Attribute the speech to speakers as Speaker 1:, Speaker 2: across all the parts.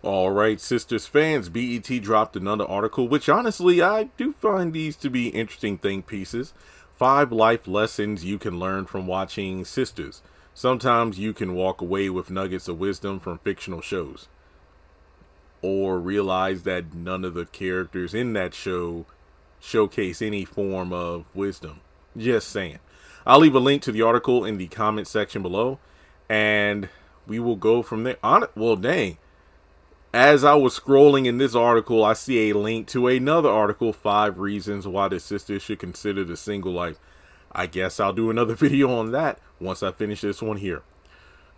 Speaker 1: All right, Sisters fans, BET dropped another article, which honestly, I do find these to be interesting think pieces. 5 life lessons you can learn from watching Sisters. Sometimes you can walk away with nuggets of wisdom from fictional shows, or realize that none of the characters in that show showcase any form of wisdom. Just saying. I'll leave a link to the article in the comment section below, and we will go from there. Well, dang. As I was scrolling in this article, I see a link to another article, 5 reasons why the sisters should consider the single life. I guess I'll do another video on that once I finish this one here.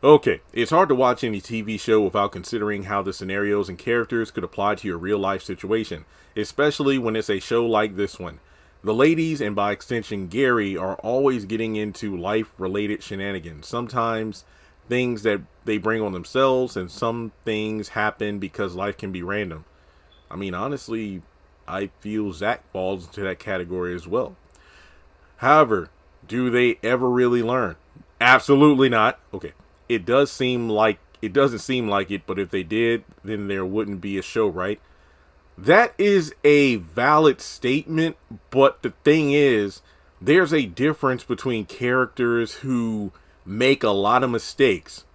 Speaker 1: Okay, it's hard to watch any TV show without considering how the scenarios and characters could apply to your real life situation, especially when it's a show like this one. The ladies, and by extension Gary, are always getting into life-related shenanigans. Sometimes things that they bring on themselves, and some things happen because life can be random. I mean, honestly, I feel Zach falls into that category as well. However, do they ever really learn? Absolutely not. Okay, it doesn't seem like it, but if they did, then there wouldn't be a show, right? That is a valid statement, but the thing is, there's a difference between characters who make a lot of mistakes,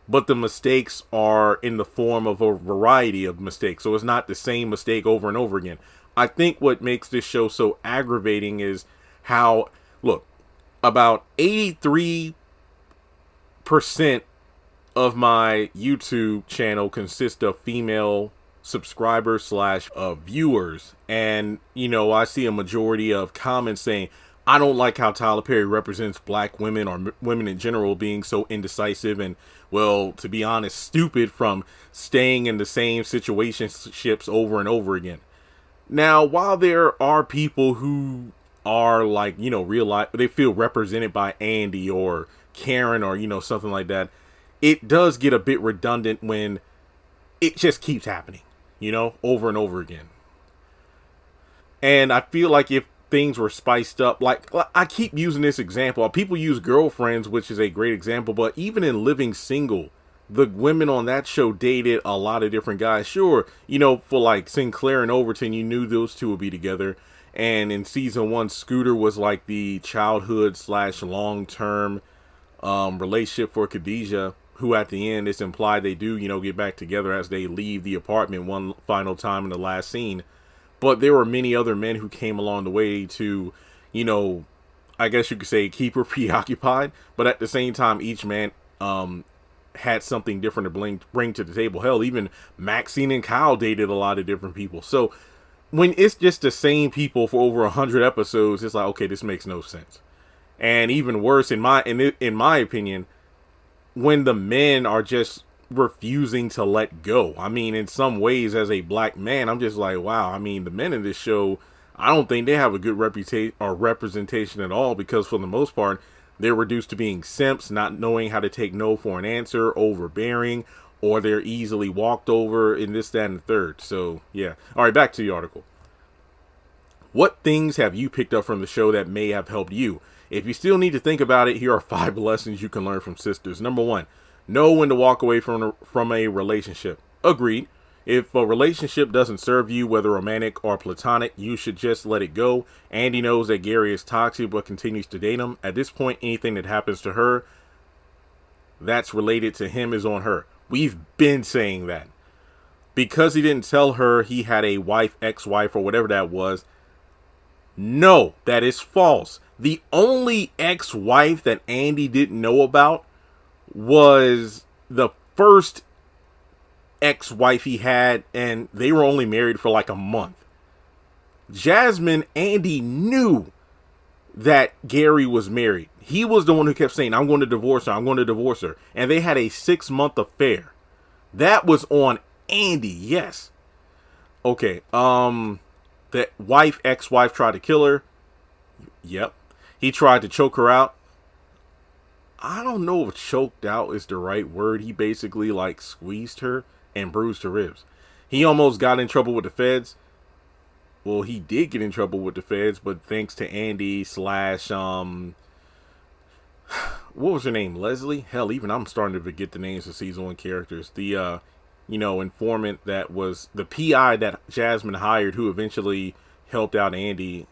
Speaker 1: but the mistakes are in the form of a variety of mistakes, so it's not the same mistake over and over again. I think what makes this show so aggravating is how, look, about 83% of my YouTube channel consists of female subscribers slash viewers, and I see a majority of comments saying, I don't like how Tyler Perry represents black women, or women in general, being so indecisive and, well, to be honest, stupid from staying in the same situationships over and over again. Now, while there are people who are like, real life, they feel represented by Andy or Karen or, something like that, it does get a bit redundant when it just keeps happening, over and over again. And I feel like if things were spiced up, like I keep using this example, people use Girlfriends, which is a great example, but even in Living Single, the women on that show dated a lot of different guys. Sure, for like Sinclair and Overton, you knew those two would be together. And in season 1, Scooter was like the childhood slash long-term relationship for Khadijah, who at the end it's implied they do, get back together as they leave the apartment one final time in the last scene. But there were many other men who came along the way to, I guess you could say, keep her preoccupied. But at the same time, each man had something different to bring to the table. Hell, even Maxine and Kyle dated a lot of different people. So when it's just the same people for over 100 episodes, it's like, okay, this makes no sense. And even worse, in my opinion, when the men are just refusing to let go. I mean, in some ways, as a black man, I'm just like, wow. I mean, the men in this show, I don't think they have a good reputation or representation at all, because for the most part, they're reduced to being simps, not knowing how to take no for an answer, overbearing, or they're easily walked over in this, that, and the third. So yeah. All right, back to the article. What things have you picked up from the show that may have helped you? If you still need to think about it, here are 5 lessons you can learn from Sisters. Number 1, know when to walk away from a relationship. Agreed. If a relationship doesn't serve you, whether romantic or platonic, you should just let it go. Andy knows that Gary is toxic but continues to date him. At this point, anything that happens to her that's related to him is on her. We've been saying that. Because he didn't tell her he had a wife, ex-wife, or whatever that was. No, that is false. The only ex-wife that Andy didn't know about was the first ex-wife he had, and they were only married for like a month. Jasmine, Andy knew that Gary was married. He was the one who kept saying, I'm going to divorce her, I'm going to divorce her. And they had a 6-month affair. That was on Andy, yes. Okay, the ex-wife tried to kill her. Yep. He tried to choke her out. I don't know if choked out is the right word. He basically like squeezed her and bruised her ribs. He almost got in trouble with the feds. Well, he did get in trouble with the feds, but thanks to Andy slash, what was her name? Leslie? Hell, even I'm starting to forget the names of season 1 characters. The informant that was the PI that Jasmine hired, who eventually helped out Andy,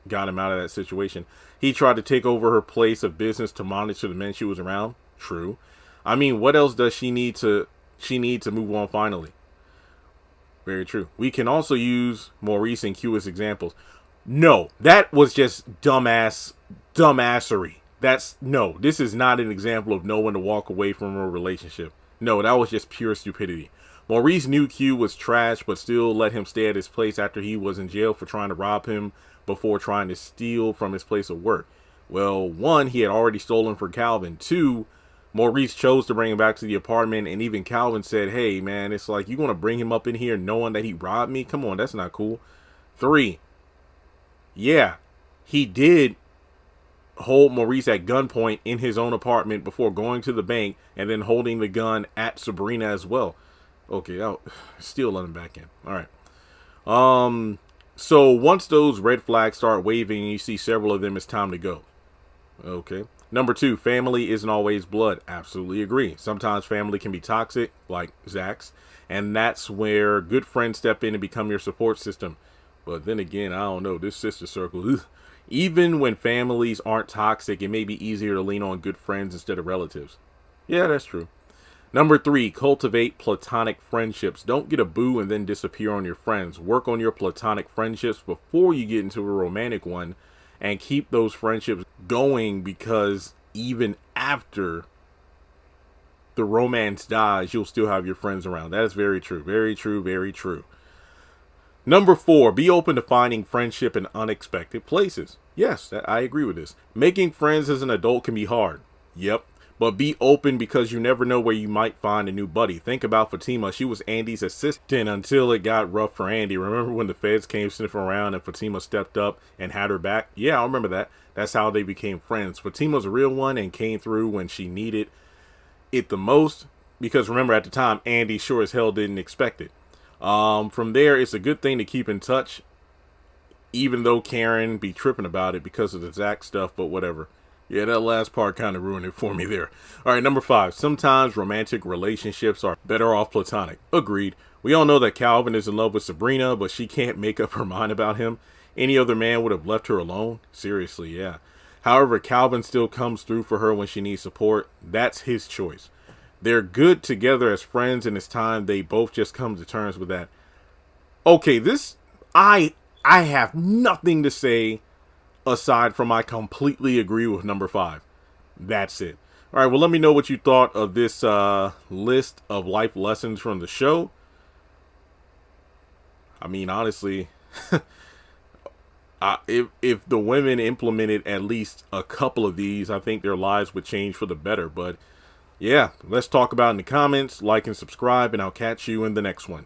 Speaker 1: got him out of that situation. He tried to take over her place of business to monitor the men she was around. True. I mean, what else does she need to move on finally? Very true. We can also use Maurice and Q as examples. No, that was just dumbassery. This is not an example of no one to walk away from a relationship. No, that was just pure stupidity. Maurice knew Q was trash, but still let him stay at his place after he was in jail for trying to rob him before trying to steal from his place of work. Well, one, he had already stolen from Calvin. Two, Maurice chose to bring him back to the apartment, and even Calvin said, hey, man, it's like, you want to bring him up in here knowing that he robbed me? Come on, that's not cool. Three, yeah, he did hold Maurice at gunpoint in his own apartment before going to the bank and then holding the gun at Sabrina as well. Okay, I'll still let him back in. All right. So once those red flags start waving and you see several of them, it's time to go. Okay. Number 2, family isn't always blood. Absolutely agree. Sometimes family can be toxic, like Zach's, and that's where good friends step in and become your support system. But then again, I don't know, this sister circle, ugh. Even when families aren't toxic, it may be easier to lean on good friends instead of relatives. Yeah, that's true. Number 3, cultivate platonic friendships. Don't get a boo and then disappear on your friends. Work on your platonic friendships before you get into a romantic one, and keep those friendships going, because even after the romance dies, you'll still have your friends around. That is very true. Very true. Very true. Number 4, be open to finding friendship in unexpected places. Yes, I agree with this. Making friends as an adult can be hard. Yep. But be open, because you never know where you might find a new buddy. Think about Fatima. She was Andy's assistant until it got rough for Andy. Remember when the feds came sniffing around and Fatima stepped up and had her back? Yeah, I remember that. That's how they became friends. Fatima's a real one and came through when she needed it the most. Because remember, at the time, Andy sure as hell didn't expect it. From there, it's a good thing to keep in touch, even though Karen be tripping about it because of the Zach stuff, but whatever. Yeah, that last part kind of ruined it for me there. All right, number 5. Sometimes romantic relationships are better off platonic. Agreed. We all know that Calvin is in love with Sabrina, but she can't make up her mind about him. Any other man would have left her alone. Seriously, yeah. However, Calvin still comes through for her when she needs support. That's his choice. They're good together as friends, and it's time they both just come to terms with that. Okay, I have nothing to say aside from I completely agree with number 5. That's it. All right, well, let me know what you thought of this list of life lessons from the show. I mean, honestly, if the women implemented at least a couple of these, I think their lives would change for the better. But yeah, let's talk about it in the comments. Like and subscribe, and I'll catch you in the next one.